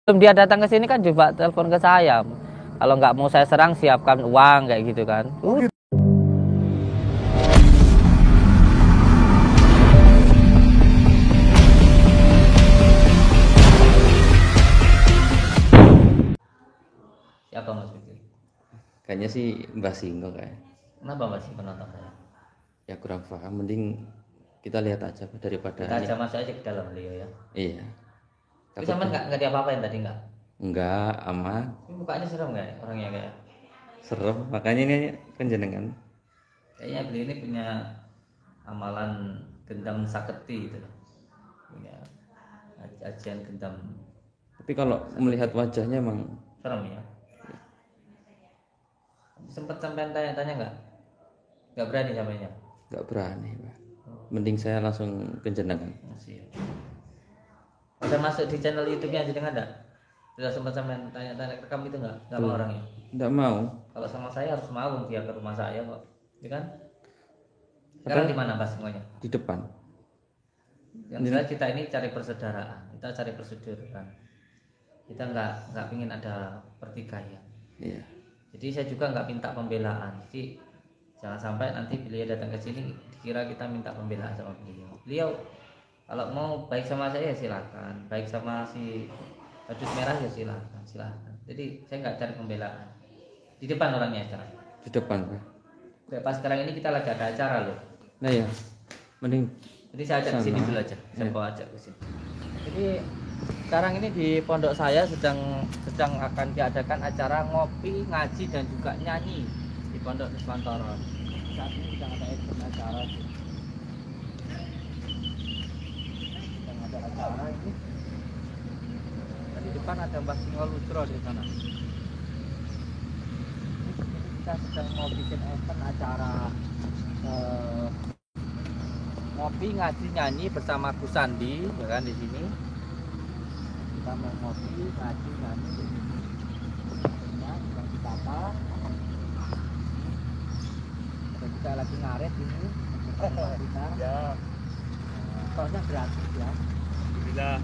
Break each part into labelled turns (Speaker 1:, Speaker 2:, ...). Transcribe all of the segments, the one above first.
Speaker 1: Sebelum dia datang ke sini kan coba telepon ke saya. Kalau nggak mau saya serang, siapkan uang kayak gitu kan. Siapa Mas Fikri?
Speaker 2: Kayaknya sih Mbah Singgo kayak.
Speaker 1: Kenapa Mas penonton saya?
Speaker 2: Ya kurang paham, mending kita lihat aja daripada
Speaker 1: Kita aja masuk aja ke dalam beliau ya.
Speaker 2: Iya.
Speaker 1: Tapi sama nggak diapa-apain tadi nggak?
Speaker 2: Enggak, aman.
Speaker 1: Ini mukanya serem nggak ya orangnya kayak?
Speaker 2: Serem, makanya ini penjenengan.
Speaker 1: Kayaknya beliau ini punya amalan gendam saketi gitu. Punya ajian gendam.
Speaker 2: Tapi kalau melihat wajahnya emang
Speaker 1: Serem ya. Sempat sampai tanya-tanya nggak? Nggak berani sampainya.
Speaker 2: nggak berani, Pak. Mending saya langsung ke jenengan.
Speaker 1: Masih. Udah masuk di channel YouTube-nya jadi nggak ada? Sudah sempat sampai tanya-tanya rekam itu nggak mau orangnya?
Speaker 2: Nggak mau.
Speaker 1: Kalau sama saya harus mau dia ke rumah saya kok, ya kan? Sekarang di mana Mas semuanya?
Speaker 2: Di depan.
Speaker 1: Yang jelas kita ini cari persaudaraan, kita cari persaudaraan. Kita nggak ingin ada pertikaian.
Speaker 2: Iya.
Speaker 1: Jadi saya juga nggak minta pembelaan. Jadi jangan sampai nanti beliau datang ke sini dikira kita minta pembelaan sama beliau. Beliau kalau mau baik sama saya ya silakan, baik sama si badut merah ya silakan. Jadi saya nggak cari pembelaan. Di depan orangnya sekarang.
Speaker 2: Di depan, Pak.
Speaker 1: Kayak pas sekarang ini kita lagi ada acara loh.
Speaker 2: Nah ya, mending.
Speaker 1: Jadi saya ajak ke sini dulu aja. Saya bawa ajak ke sini. Jadi sekarang ini di pondok saya sedang akan diadakan acara ngopi, ngaji dan juga nyanyi di Pondok Nuswantara. Saat ini sedang ada event acara. Sedang ada acara ini. Dan di depan ada Mbah Singo Lutro di sana. Kita sedang mau bikin event acara ngopi, ngaji, nyanyi bersama Gus Sandi, ya kan di sini. Kita mau ngopi, ngaji, nyanyi. Sedang ditata. Dan kita lagi ngaret ini. Kita. Ya. Soalnya gratis ya.
Speaker 3: Alhamdulillah.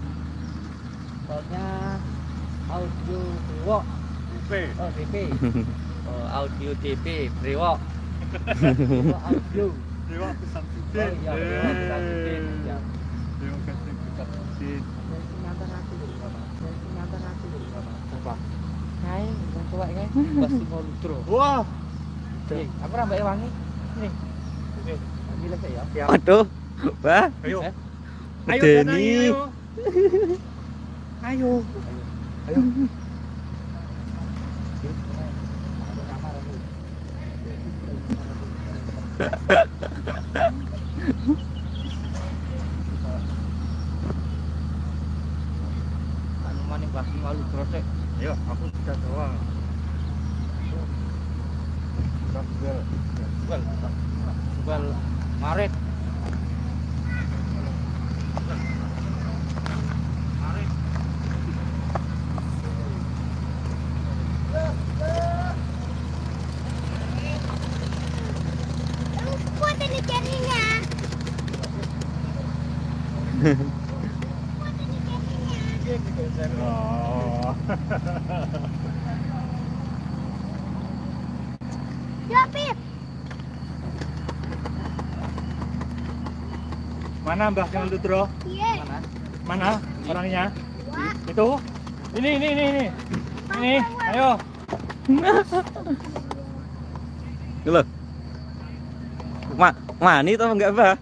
Speaker 1: Soalnya audio brewok.
Speaker 3: UP.
Speaker 1: Oh DP. Oh audio DP brewok. Audio.
Speaker 3: Dewa Pesan
Speaker 1: Oh
Speaker 3: Putih.
Speaker 1: iya, brewok bisa bikin. Ya.
Speaker 3: Dewa Pesan Putih.
Speaker 1: Apa? Hai, wong tuwek kae Mbah Singo Lutro.
Speaker 3: Wah.
Speaker 1: Aku ora mbak wangi. Nih. Ini lek ya. Siap.
Speaker 2: Waduh, Pak.
Speaker 3: Ayo.
Speaker 1: Eh?
Speaker 3: Ayo
Speaker 2: Deni.
Speaker 3: ayo. Ayo. Ayo.
Speaker 1: Anu maning Mbah Singo Lutro sik.
Speaker 3: Ayo, aku sudah doang.
Speaker 1: Jual Maret.
Speaker 4: Kuat ini jadinya.
Speaker 3: Oh.
Speaker 4: Ya, Pip.
Speaker 3: Mana Mbah Singo Lutro?
Speaker 4: Iya.
Speaker 1: Mana?
Speaker 3: Mana orangnya?
Speaker 4: Wah.
Speaker 3: Itu? Ini. Ini, ayo.
Speaker 2: Loh. Mani tau enggak, Pak?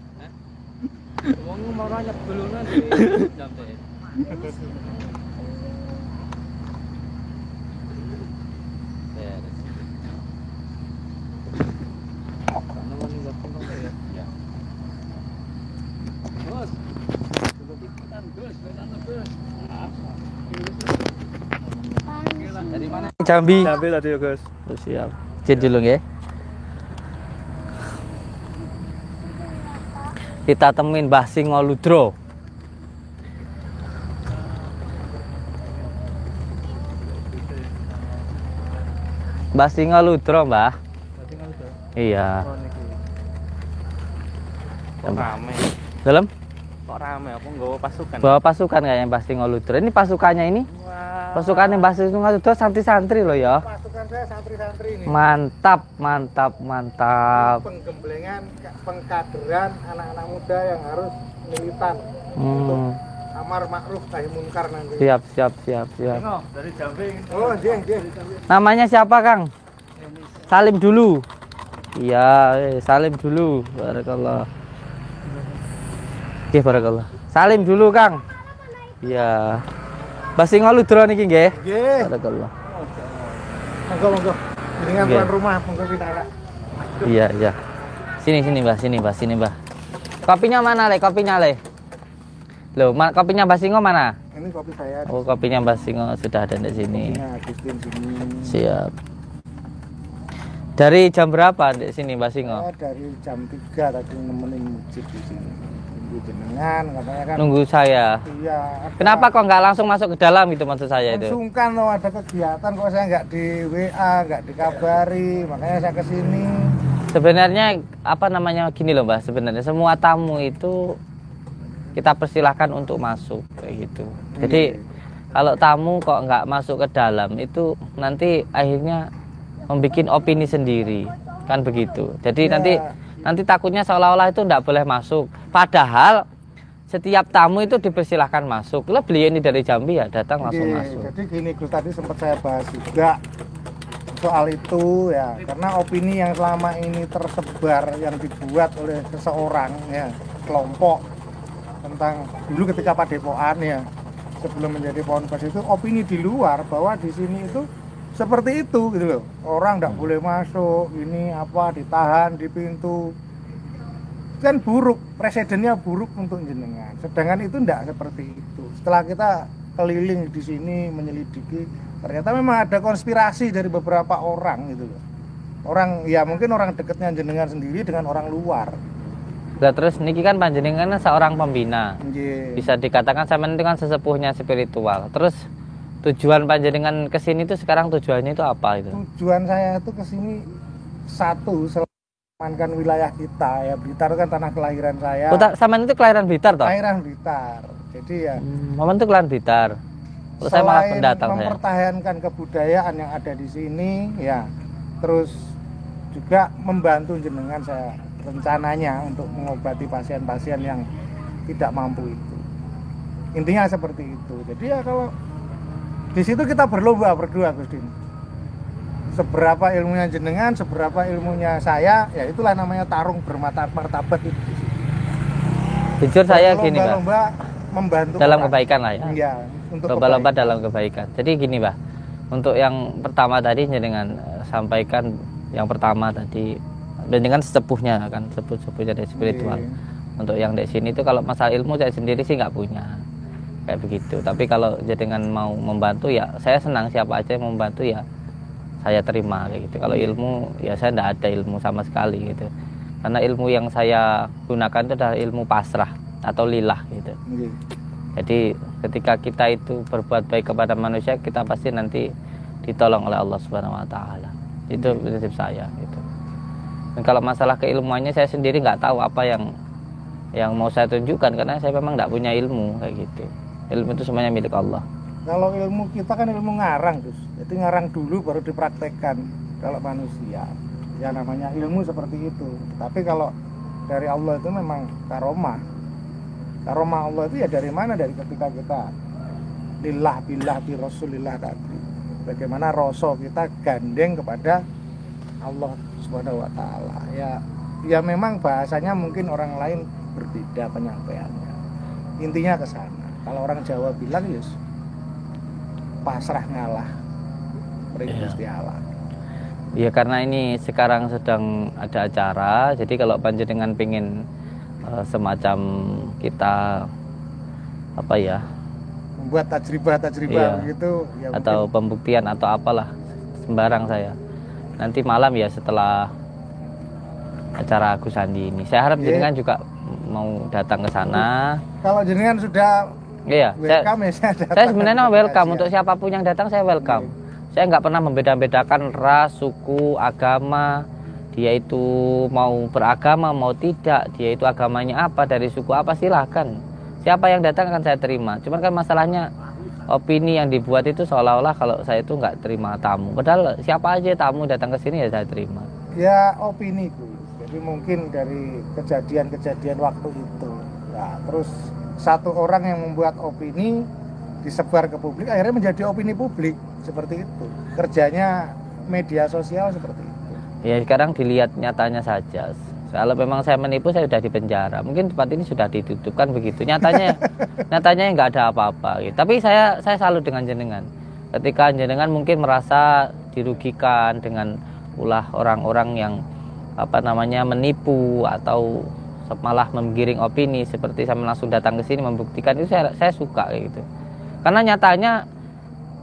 Speaker 1: Wong mau nyek belungan jam deh. Beres. Karena mau ninggal pun ya. Ya. Bos. Belum ikutan, Bos. Bos. Dari mana? Jambi.
Speaker 3: Jambi tadi ya, Gus.
Speaker 1: Oh, siap. Cek dulu ya. Kita temuin Mbah Singo Lutro. Mbah Singo Lutro, Mbah. Iya.
Speaker 3: Kok rame?
Speaker 1: Dalam
Speaker 3: Kok rame? Aku nggawa pasukan.
Speaker 1: bawa pasukan kayaknya Mbah Singo Lutro. Ini pasukannya ini
Speaker 3: Wah,
Speaker 5: Pasukan Mbah Sisnu itu santri-santri loh ya.
Speaker 6: Pasukan saya santri-santri ini.
Speaker 5: Mantap, mantap, mantap.
Speaker 6: Penggemblengan, pengkaderan anak-anak muda yang harus militan untuk amar ma'ruf nahi munkar nanti.
Speaker 5: Siap, siap, siap, siap.
Speaker 3: Dari Jambi.
Speaker 6: Oh, dia.
Speaker 5: Namanya siapa, Kang? Salim dulu. Iya, salim dulu. Barakallah. Oke, barakallah. Salim dulu, Kang. Iya. Mbah Singo Ludro niki nggih.
Speaker 6: Nggih.
Speaker 5: Barakallah.
Speaker 6: Monggo. Dengan
Speaker 5: Nggih.
Speaker 6: tuan rumah monggo pitara.
Speaker 5: Iya, iya. Sini, Mbah. Kopinya mana, Le? Kopinya, Le? Loh, kopinya Mbah Singo mana?
Speaker 6: Ini kopi saya.
Speaker 5: Oh, kopinya Mbah Singo sudah ada di sini.
Speaker 6: Kopinya Agustin sini.
Speaker 5: Siap. Dari jam berapa di sini Mbah Singo?
Speaker 6: Saya dari jam 3 tadi nemenin masjid di sini. Nunggu jenengan katanya kan.
Speaker 5: Nunggu saya.
Speaker 6: Iya.
Speaker 5: Kenapa kok nggak langsung masuk ke dalam gitu maksud saya itu?
Speaker 6: Sungkan loh ada kegiatan kok saya nggak di WA, nggak dikabari, makanya saya kesini.
Speaker 5: Sebenarnya apa namanya gini loh Mbah, sebenarnya semua tamu itu kita persilahkan untuk masuk kayak gitu. Jadi kalau tamu kok nggak masuk ke dalam itu nanti akhirnya membuat opini sendiri kan begitu. Jadi nanti takutnya seolah-olah itu nggak boleh masuk. Padahal setiap tamu itu dipersilahkan masuk. Lah beliau ini dari Jambi ya datang langsung masuk.
Speaker 6: Jadi gini Gus, tadi sempat saya bahas juga soal itu ya, karena opini yang selama ini tersebar yang dibuat oleh seseorang ya, kelompok tentang dulu ketika Padepokan ya, sebelum menjadi Ponpes itu opini di luar bahwa di sini itu seperti itu gitu loh. Orang nggak boleh masuk, ini apa ditahan di pintu. Kan buruk, presidennya buruk untuk jenengan. Sedangkan itu enggak seperti itu. Setelah kita keliling di sini menyelidiki, ternyata memang ada konspirasi dari beberapa orang gitu loh. Orang ya mungkin orang dekatnya jenengan sendiri dengan orang luar.
Speaker 5: Nah, terus niki kan panjenengan seorang pembina.
Speaker 6: Nggih.
Speaker 5: Bisa dikatakan sama itu kan sesepuhnya spiritual. Terus tujuan panjenengan ke sini itu sekarang tujuannya itu apa itu?
Speaker 6: Tujuan saya itu ke sini satu selamatkan wilayah kita ya. Blitar kan tanah kelahiran saya.
Speaker 5: Sama itu kelahiran Blitar toh?
Speaker 6: Kelahiran Blitar. Jadi ya
Speaker 5: Momen itu kelahiran Blitar. Terus saya malah
Speaker 6: selain
Speaker 5: pendatang saya.
Speaker 6: mempertahankan kebudayaan yang ada di sini ya, terus juga membantu jenengan saya rencananya untuk mengobati pasien-pasien yang tidak mampu itu. Intinya seperti itu. Jadi ya kalau di situ kita berlomba berdua Gus Din. Seberapa ilmunya jenengan, seberapa ilmunya saya, ya itulah namanya tarung bermartabat itu.
Speaker 5: Jujur saya gini Mbak,
Speaker 6: Lomba membantu
Speaker 5: dalam
Speaker 6: orang.
Speaker 5: kebaikan lah ya.
Speaker 6: Iya, untuk
Speaker 5: Lomba-lomba
Speaker 6: kebaikan.
Speaker 5: dalam kebaikan. Jadi gini Mbak, untuk yang pertama tadi dengan sampaikan yang pertama tadi dan dengan sepuhnya kan, sepuhnya dari spiritual. Untuk yang di sini itu kalau masalah ilmu saya sendiri sih nggak punya kayak begitu. Tapi kalau dengan mau membantu ya saya senang, siapa aja yang membantu ya saya terima kayak gitu. Kalau ilmu ya saya nggak ada ilmu sama sekali gitu. Karena ilmu yang saya gunakan itu adalah ilmu pasrah atau lillah gitu.
Speaker 6: Iya.
Speaker 5: Jadi ketika kita itu berbuat baik kepada manusia, kita pasti nanti ditolong oleh Allah Subhanahu wa taala. Itu prinsip saya gitu. Dan kalau masalah keilmuannya saya sendiri nggak tahu apa yang mau saya tunjukkan karena saya memang nggak punya ilmu kayak gitu. Ilmu itu semuanya milik Allah.
Speaker 6: Kalau ilmu kita kan ilmu ngarang, Gus. Jadi ngarang dulu baru dipraktekkan kalau manusia. Ya namanya ilmu seperti itu. Tapi kalau dari Allah itu memang karomah. Karomah Allah itu ya dari mana? Dari ketika kita lillah billah bi rasulillah tadi. Bagaimana rasa kita gandeng kepada Allah Subhanahu wa taala. Ya memang bahasanya mungkin orang lain berbeda penyampaiannya. Intinya ke sana. Kalau orang Jawa bilang yes, pasrah ngalah beri Gusti Allah.
Speaker 5: Ya karena ini sekarang sedang ada acara, jadi kalau panjenengan pengen semacam kita apa ya?
Speaker 6: Membuat tajribah gitu ya
Speaker 5: atau
Speaker 6: mungkin.
Speaker 5: pembuktian atau apalah sembarang saya. Nanti malam ya setelah acara Gus Andi ini. Saya harap jenengan juga mau datang ke sana.
Speaker 6: Kalau jenengan sudah
Speaker 5: Iya,
Speaker 6: welcome
Speaker 5: saya sebenarnya welcome untuk siapapun yang datang saya welcome. Saya nggak pernah membeda-bedakan ras, suku, agama. Dia itu mau beragama mau tidak, dia itu agamanya apa, dari suku apa silahkan. Siapa yang datang akan saya terima. Cuman kan masalahnya opini yang dibuat itu seolah-olah kalau saya itu nggak terima tamu. Padahal siapa aja tamu datang ke sini ya saya terima.
Speaker 6: Ya opini Gus. Jadi mungkin dari kejadian-kejadian waktu itu. Nah, terus satu orang yang membuat opini disebar ke publik akhirnya menjadi opini publik seperti itu. Kerjanya media sosial seperti itu.
Speaker 5: Ya sekarang dilihat nyatanya saja. Kalau memang saya menipu saya sudah dipenjara. Mungkin tempat ini sudah ditutup kan begitu. Nyatanya nggak ada apa-apa. Gitu. Tapi saya salut dengan jenengan. Ketika jenengan mungkin merasa dirugikan dengan ulah orang-orang yang menipu atau malah menggiring opini seperti saya langsung datang ke sini membuktikan itu saya suka kayak gitu. Karena nyatanya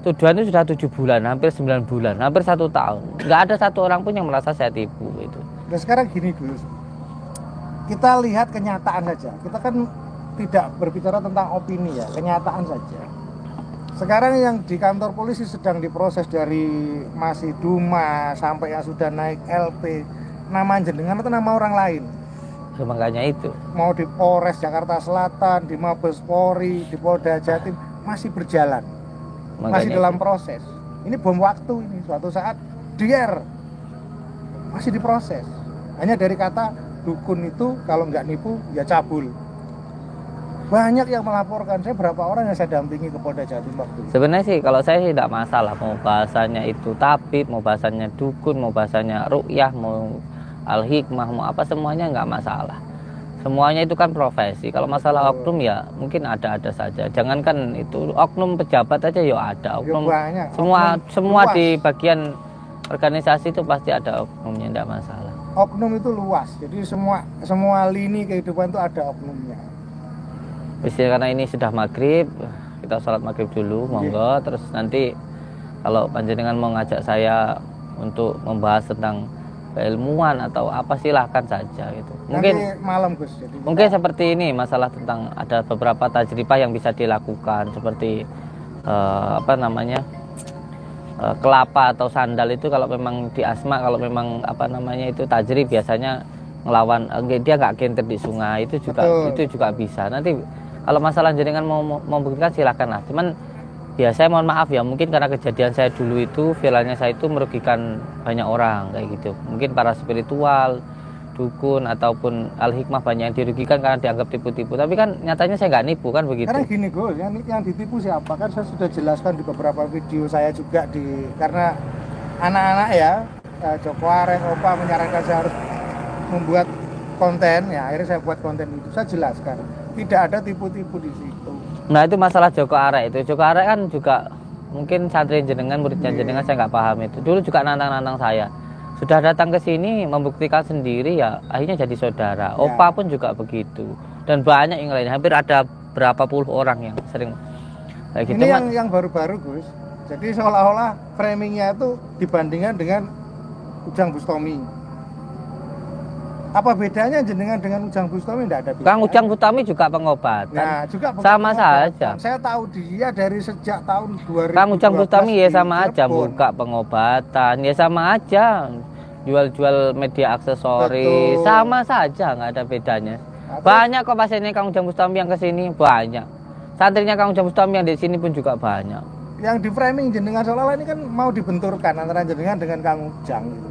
Speaker 5: tuduhan itu sudah 7 bulan, hampir 9 bulan, hampir 1 tahun. Nggak ada satu orang pun yang merasa saya tipu gitu.
Speaker 6: Nah sekarang gini Gus, kita lihat kenyataan saja. Kita kan tidak berbicara tentang opini ya, kenyataan saja. Sekarang yang di kantor polisi sedang diproses dari masih Duma sampai yang sudah naik LP, nama jenengan atau nama orang lain?
Speaker 5: Makanya itu.
Speaker 6: Mau di Polres Jakarta Selatan, di Mabes Polri, di Polda Jatim masih berjalan, masih dalam proses. Ini bom waktu ini, suatu saat dier masih diproses. Hanya dari kata dukun itu kalau nggak nipu ya cabul. Banyak yang melaporkan, saya berapa orang yang saya dampingi ke Polda Jatim waktu itu.
Speaker 5: Sebenarnya sih kalau saya tidak masalah mau bahasanya itu tabib, mau bahasanya dukun, mau bahasanya ruqyah, mau al-hikmah, mau apa semuanya nggak masalah. Semuanya itu kan profesi. Kalau masalah oknum ya mungkin ada-ada saja. Jangankan itu oknum pejabat aja ya ada oknum.
Speaker 6: banyak.
Speaker 5: Semua
Speaker 6: luas.
Speaker 5: di bagian organisasi itu pasti ada oknumnya, tidak masalah.
Speaker 6: Oknum itu luas. Jadi semua lini kehidupan itu ada oknumnya.
Speaker 5: Biasanya karena ini sudah maghrib, kita sholat maghrib dulu, monggo. Terus nanti kalau panjenengan mau ngajak saya untuk membahas tentang keilmuan atau apa silahkan saja gitu. Mungkin
Speaker 6: nanti malam Gus. Jadi
Speaker 5: mungkin seperti ini masalah tentang ada beberapa tajribah yang bisa dilakukan seperti kelapa atau sandal itu kalau memang di asma, kalau memang itu tajrib biasanya ngelawan dia nggak genter di sungai itu juga bisa. Nanti kalau masalah jenengan mau membuktikan silakan lah. Cuman ya saya mohon maaf ya, mungkin karena kejadian saya dulu itu viralnya saya itu merugikan banyak orang kayak gitu. Mungkin para spiritual, dukun ataupun al-hikmah banyak yang dirugikan karena dianggap tipu-tipu. Tapi kan nyatanya saya nggak nipu kan begitu.
Speaker 6: karena gini Gus, yang ditipu siapa? Kan saya sudah jelaskan di beberapa video saya juga karena anak-anak ya Joko Arek, Opa menyarankan saya harus membuat konten ya, akhirnya saya buat konten itu. Saya jelaskan tidak ada tipu-tipu di situ.
Speaker 5: Nah itu masalah Joko Arek itu. Joko Arek kan juga mungkin santri jenengan, muridnya jenengan, saya nggak paham itu. Dulu juga nantang-nantang saya. Sudah datang ke sini membuktikan sendiri ya akhirnya jadi saudara. Opa pun juga begitu. Dan banyak yang lain. Hampir ada berapa puluh orang yang sering kayak gitu.
Speaker 6: Ini yang baru-baru Gus. Jadi seolah-olah framingnya itu dibandingkan dengan Ujang Bustami. Apa bedanya jenengan dengan Ujang Bustami? Tidak ada beda.
Speaker 5: Kang Ujang Bustami juga pengobatan.
Speaker 6: Nah, juga
Speaker 5: sama saja.
Speaker 6: Saya tahu dia dari sejak tahun 2012.
Speaker 5: Kang Ujang Bustami ya sama aja
Speaker 6: Cirebon.
Speaker 5: buka pengobatan, ya sama aja jual-jual media aksesoris,
Speaker 6: Betul.
Speaker 5: sama saja nggak ada bedanya. Banyak kok pasiennya Kang Ujang Bustami yang kesini banyak. Santrinya Kang Ujang Bustami yang di sini pun juga banyak.
Speaker 6: Yang di framing jenengan seolah-olah ini kan mau dibenturkan antara jenengan dengan Kang Ujang gitu.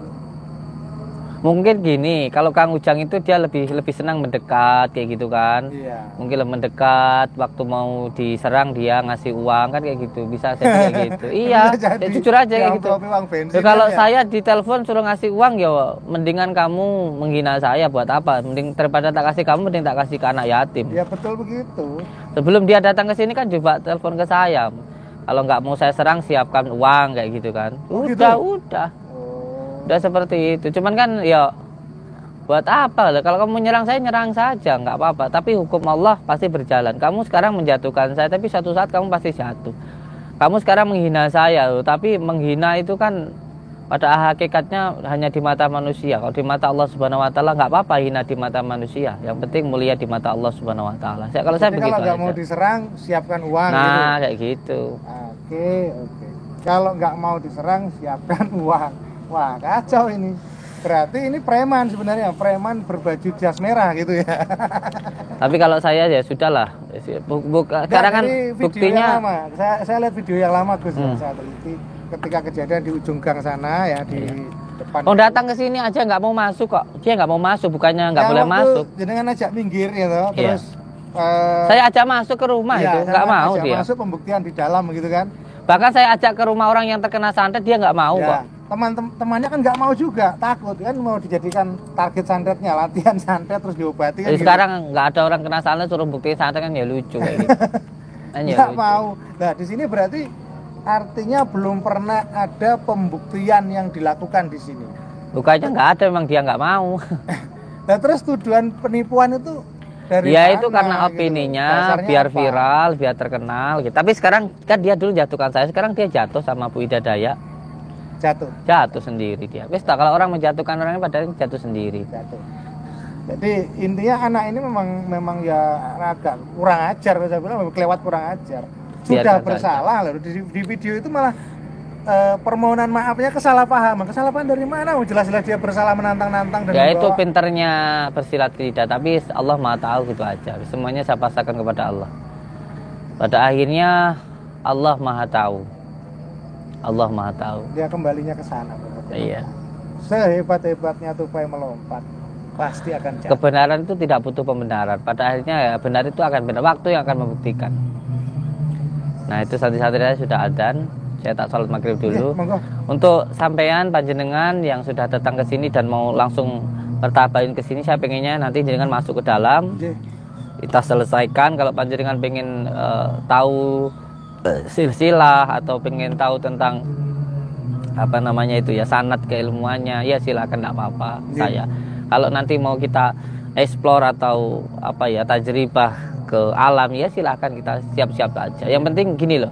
Speaker 5: Mungkin gini, kalau Kang Ujang itu dia lebih senang mendekat kayak gitu kan.
Speaker 6: Iya.
Speaker 5: Mungkin lebih mendekat, waktu mau diserang dia ngasih uang kan kayak gitu. Bisa saya kayak gitu. Iya, ya jujur aja kayak gitu. Ya, kalau saya ditelepon suruh ngasih uang ya mendingan kamu menghina saya buat apa? Mending daripada tak kasih kamu mending tak kasih ke anak yatim.
Speaker 6: Ya betul begitu.
Speaker 5: Sebelum dia datang ke sini kan coba telepon ke saya. Kalau nggak mau saya serang siapkan uang kayak gitu kan.
Speaker 6: Oh,
Speaker 5: Udah seperti itu. Cuman kan ya buat apa? Kalau kamu nyerang saya nyerang saja nggak apa-apa. Tapi hukum Allah pasti berjalan. Kamu sekarang menjatuhkan saya, tapi suatu saat kamu pasti jatuh. Kamu sekarang menghina saya, tapi menghina itu kan pada hakikatnya hanya di mata manusia. Kalau di mata Allah Subhanahu Wa Taala nggak apa-apa hina di mata manusia. Yang penting mulia di mata Allah Subhanahu Wa Taala. Kalau saya begitu.
Speaker 6: Kalau nggak mau diserang siapkan uang.
Speaker 5: Nah
Speaker 6: gitu.
Speaker 5: Kayak gitu.
Speaker 6: Oke. Kalau nggak mau diserang siapkan uang. Wah kacau ini. Berarti ini preman sebenarnya, preman berbaju jas merah gitu ya.
Speaker 5: Tapi kalau saya ya sudahlah. Sekarang kan
Speaker 6: Dari video
Speaker 5: buktinya
Speaker 6: yang lama. Saya lihat video yang lama Gus,
Speaker 5: Hmm.
Speaker 6: saya teliti ketika kejadian di ujung gang sana ya di depan.
Speaker 5: oh datang ke sini aja nggak mau masuk kok. Dia nggak mau masuk, bukannya nggak
Speaker 6: Ya,
Speaker 5: boleh
Speaker 6: waktu
Speaker 5: masuk.
Speaker 6: Jenengan ajak minggir gitu,
Speaker 5: Iya.
Speaker 6: terus
Speaker 5: Saya ajak masuk ke rumah
Speaker 6: iya,
Speaker 5: itu, nggak
Speaker 6: kan
Speaker 5: mau
Speaker 6: ajak
Speaker 5: dia.
Speaker 6: masuk pembuktian di dalam gitu kan.
Speaker 5: Bahkan saya ajak ke rumah orang yang terkena santet, dia nggak mau kok.
Speaker 6: Ya, temannya kan nggak mau juga, takut kan mau dijadikan target santetnya, latihan santet terus diobati kan.
Speaker 5: Jadi sekarang nggak ada orang kena santet suruh buktiin santet kan ya lucu kayak gitu. Kan ya
Speaker 6: nggak
Speaker 5: lucu.
Speaker 6: mau. Nah di sini berarti artinya belum pernah ada pembuktian yang dilakukan di sini.
Speaker 5: Bukannya nggak ada, memang dia nggak mau.
Speaker 6: Nah terus tujuan penipuan itu dari
Speaker 5: Ya
Speaker 6: mana,
Speaker 5: itu karena
Speaker 6: gitu?
Speaker 5: opininya
Speaker 6: Dasarnya
Speaker 5: biar
Speaker 6: apa?
Speaker 5: viral, biar terkenal gitu. Tapi sekarang kan dia dulu jatuhkan saya, sekarang dia jatuh sama Bu Ida Dayak.
Speaker 6: Jatuh
Speaker 5: Sendiri dia. Wis tak, kalau orang menjatuhkan orangnya padahal jatuh sendiri.
Speaker 6: Jadi intinya anak ini memang ya agak kurang ajar, saya bilang kelewat kurang ajar. Sudah
Speaker 5: Biarkan
Speaker 6: bersalah loh di video itu malah permohonan maafnya kesalahpahaman dari mana? Jelas-jelas dia bersalah menantang-nantang dan
Speaker 5: Ya itu
Speaker 6: membawa-
Speaker 5: pinternya bersilat lidah, tapi Allah Maha tahu gitu aja. Semuanya saya pasrahkan kepada Allah. Pada akhirnya Allah Maha tahu. Allah Maha tahu.
Speaker 6: dia kembalinya ke sana.
Speaker 5: Iya.
Speaker 6: Sehebat-hebatnya tupai melompat pasti akan jatuh.
Speaker 5: Kebenaran itu tidak butuh pembenaran. Pada akhirnya ya benar itu akan benar. Waktu yang akan membuktikan. Nah itu santri-santrinya sudah adzan. Saya tak sholat maghrib dulu.
Speaker 6: Ya, monggo.
Speaker 5: Untuk sampean panjenengan yang sudah datang ke sini dan mau langsung bertabain ke sini, saya pengennya nanti jenengan masuk ke dalam.
Speaker 6: Nggih.
Speaker 5: Kita selesaikan. Kalau panjenengan pengen tahu silsilah atau pengen tahu tentang apa namanya itu ya sanad keilmuannya, ya silakan, enggak apa-apa. Saya kalau nanti mau kita explore atau apa ya tajribah ke alam, ya silakan, kita siap-siap aja. Yang penting gini loh,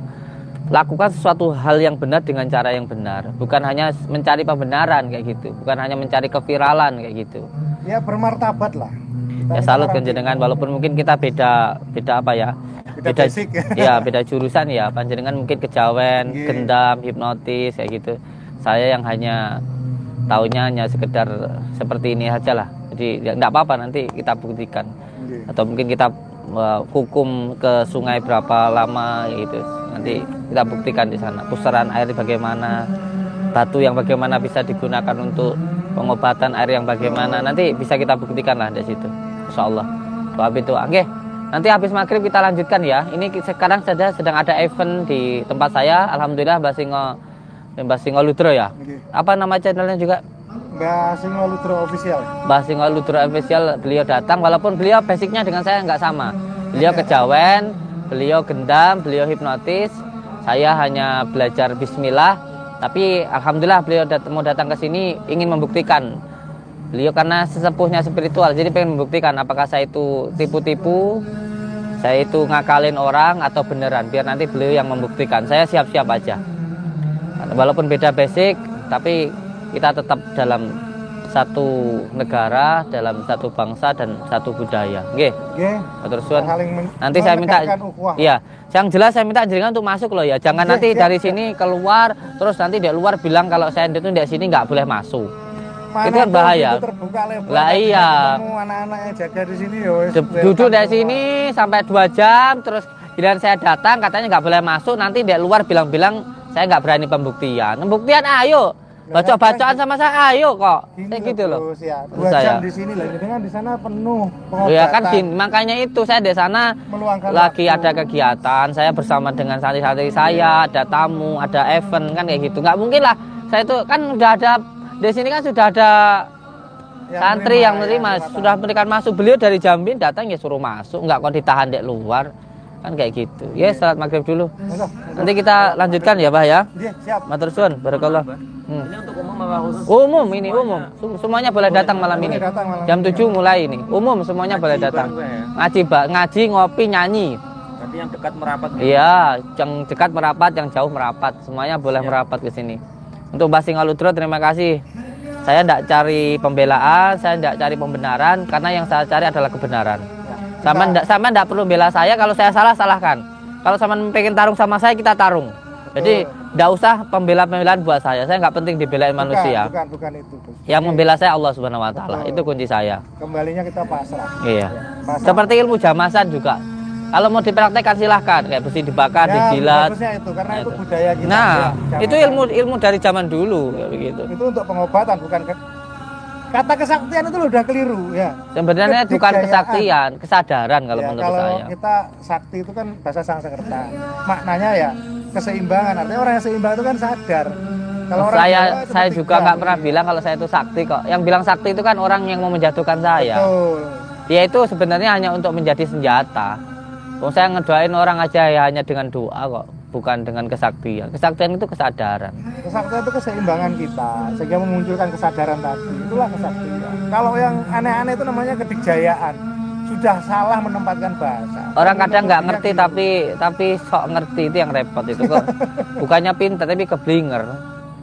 Speaker 5: lakukan sesuatu hal yang benar dengan cara yang benar, bukan hanya mencari pembenaran kayak gitu, bukan hanya mencari keviralan kayak gitu.
Speaker 6: Ya bermartabat lah.
Speaker 5: Ya salut kan jenengan, walaupun mungkin kita beda apa ya,
Speaker 6: Beda basic.
Speaker 5: ya beda jurusan ya. Panjenengan mungkin kejawen,
Speaker 6: Iya.
Speaker 5: gendam, hipnotis kayak gitu. Saya yang hanya taunya hanya sekedar seperti ini aja lah. Jadi ya enggak apa-apa, nanti kita buktikan.
Speaker 6: Nggih.
Speaker 5: Atau mungkin kita hukum ke sungai berapa lama gitu. Nanti kita buktikan di sana. Pusaran air bagaimana, batu yang bagaimana bisa digunakan untuk pengobatan, air yang bagaimana. Nanti bisa kita buktikan lah di situ. Insyaallah. Sebab itu, oke. Nanti habis maghrib kita lanjutkan ya. Ini sekarang sedang ada event di tempat saya. Alhamdulillah Mbah Singo Ludro ya.
Speaker 6: Nggih.
Speaker 5: Apa nama channelnya juga?
Speaker 6: Mbak Singo Ludro official.
Speaker 5: Mbah Singo Ludro Official. Beliau datang walaupun beliau basicnya dengan saya nggak sama. Beliau kejawen, beliau gendam, beliau hipnotis. Saya hanya belajar bismillah. Tapi alhamdulillah beliau mau datang ke sini ingin membuktikan. Beliau karena sesepuhnya spiritual, jadi pengen membuktikan apakah saya itu tipu-tipu, saya itu ngakalin orang atau beneran. Biar nanti beliau yang membuktikan. Saya siap-siap aja. Walaupun beda basic, tapi kita tetap dalam satu negara, dalam satu bangsa dan satu budaya. Nggih.
Speaker 6: Nggih.
Speaker 5: Matur suwun.
Speaker 6: Saling
Speaker 5: Nanti saya minta,
Speaker 6: menegakkan ukhuwah.
Speaker 5: iya, yang jelas saya minta jenengan untuk masuk loh ya. Jangan
Speaker 6: Iya,
Speaker 5: nanti
Speaker 6: siap,
Speaker 5: dari
Speaker 6: siap.
Speaker 5: sini keluar, terus nanti di luar bilang kalau saya itu di sini nggak boleh masuk.
Speaker 6: Mana
Speaker 5: Itu kan
Speaker 6: tuh
Speaker 5: bahaya.
Speaker 6: pintu terbuka lebar.
Speaker 5: Lah
Speaker 6: Nanti
Speaker 5: iya.
Speaker 6: ketemu anak-anak yang jaga di sini ya wis.
Speaker 5: Duduk dari sini sampai 2 jam, terus giliran saya datang katanya nggak boleh masuk. Nanti di luar bilang-bilang saya nggak berani pembuktian. Pembuktian ayo, bacaan sama saya ayo kok. Kayak gitu loh.
Speaker 6: Terus ya, 2
Speaker 5: Terus saya-
Speaker 6: jam di sini lah. Dengan di sana penuh
Speaker 5: Ya kan
Speaker 6: pengobatan,
Speaker 5: makanya itu saya di sana
Speaker 6: meluangkan
Speaker 5: lagi
Speaker 6: waktu.
Speaker 5: ada kegiatan, saya bersama dengan santri-santri saya, ada tamu, ada event kan kayak gitu. Nggak mungkin lah, saya itu kan udah ada di sini kan sudah ada santri yang menerima, sudah memberikan masuk. Beliau dari Jambi datang ya suruh masuk, nggak kok ditahan di luar kan kayak gitu. Ya salat maghrib dulu.
Speaker 6: Monggo.
Speaker 5: Nanti kita lanjutkan ya Bah ya.
Speaker 6: Nggih, siap.
Speaker 5: Matur suwun, barakallah.
Speaker 1: Ini untuk umum apa khusus?
Speaker 5: Umum ini umum. Semuanya boleh datang malam ini.
Speaker 6: Boleh datang malam
Speaker 5: Jam
Speaker 6: ini.
Speaker 5: 7 mulai ini. Umum semuanya boleh datang. Ngaji, ngopi, nyanyi.
Speaker 1: Berarti yang dekat merapat.
Speaker 5: Iya, yang dekat merapat, yang jauh merapat. Semuanya boleh merapat ke sini. Untuk Mbah Singo Ludro terima kasih. Saya tidak cari pembelaan, saya tidak cari pembenaran, karena yang saya cari adalah kebenaran. Sama tidak perlu bela saya, kalau saya salah salahkan. Kalau sama pengen tarung sama saya, kita tarung. Jadi tidak usah pembelaan buat saya nggak penting dibelain manusia.
Speaker 6: Bukan itu, Gus.
Speaker 5: Yang membela saya Allah Subhanahu Wa Taala, itu kunci saya.
Speaker 6: Kembalinya kita pasrah.
Speaker 5: Iya.
Speaker 6: Pasrah.
Speaker 5: Seperti ilmu jamasan juga. Kalau mau dipraktekkan silahkan, kayak besi dibakar, dijilat.
Speaker 6: Bagusnya itu karena
Speaker 5: Nah,
Speaker 6: itu
Speaker 5: itu.
Speaker 6: budaya kita.
Speaker 5: Nah,
Speaker 6: ya,
Speaker 5: itu ilmu dari zaman dulu kayak begitu.
Speaker 6: Itu untuk pengobatan, bukan kata kesaktian itu udah keliru ya.
Speaker 5: Sebenarnya bukan
Speaker 6: Kedikdayaan.
Speaker 5: kesaktian, kesadaran kalau
Speaker 6: Ya,
Speaker 5: menurut
Speaker 6: kalau
Speaker 5: saya.
Speaker 6: kita sakti itu kan bahasa Sanskerta. Maknanya ya keseimbangan. Artinya orang yang seimbang itu kan sadar. Kalau orang Jawa itu
Speaker 5: Saya juga
Speaker 6: ketiga.
Speaker 5: nggak pernah bilang kalau saya itu sakti kok. Yang bilang sakti itu kan orang yang mau menjatuhkan saya.
Speaker 6: Betul.
Speaker 5: Dia itu sebenarnya hanya untuk menjadi senjata. Kalau saya ngedoain orang aja ya hanya dengan doa kok, bukan dengan kesaktian. Kesaktian itu kesadaran.
Speaker 6: Kesaktian itu keseimbangan kita sehingga memunculkan kesadaran tadi. Itulah kesaktian. Kalau yang aneh-aneh itu namanya kedikjayaan. Sudah salah menempatkan bahasa.
Speaker 5: Orang kadang nggak ngerti
Speaker 6: Gitu.
Speaker 5: tapi sok ngerti itu yang repot itu kok. Bukannya pintar tapi keblinger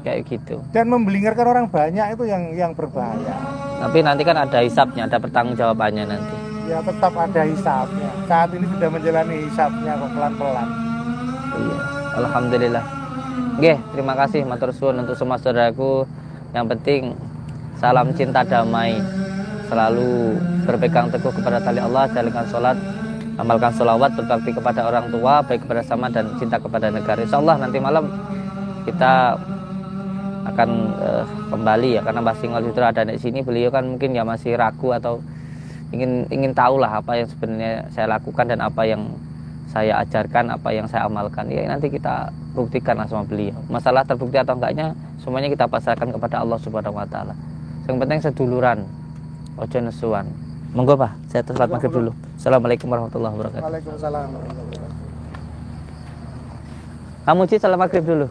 Speaker 5: kayak gitu.
Speaker 6: Dan membelingerkan orang banyak itu yang berbahaya.
Speaker 5: Tapi nanti kan ada hisapnya, ada pertanggungjawabannya nanti.
Speaker 6: Ya tetap ada hisapnya. Saat ini sudah menjalani hisapnya kok pelan-pelan.
Speaker 5: Iya, alhamdulillah. Oke, terima kasih matur suwun untuk semua saudaraku. Yang penting salam cinta damai. Selalu berpegang teguh kepada tali Allah, jalankan sholat, amalkan sholawat, berbakti kepada orang tua, baik kepada sama dan cinta kepada negara. Insya Allah nanti malam kita akan kembali ya, karena Mbah Singol itu ada di sini. Beliau kan mungkin ya masih ragu atau ingin tahu lah apa yang sebenarnya saya lakukan dan apa yang saya ajarkan, apa yang saya amalkan. Ya nanti kita buktikan lah sama beliau. Masalah terbukti atau enggaknya semuanya kita pasrahkan kepada Allah Subhanahu Wa Taala. Yang penting seduluran, ojo nesuan. Monggo Pak, saya salat maghrib dulu. Assalamualaikum warahmatullahi wabarakatuh.
Speaker 6: Waalaikumsalam.
Speaker 5: Kamu Ci salat maghrib dulu.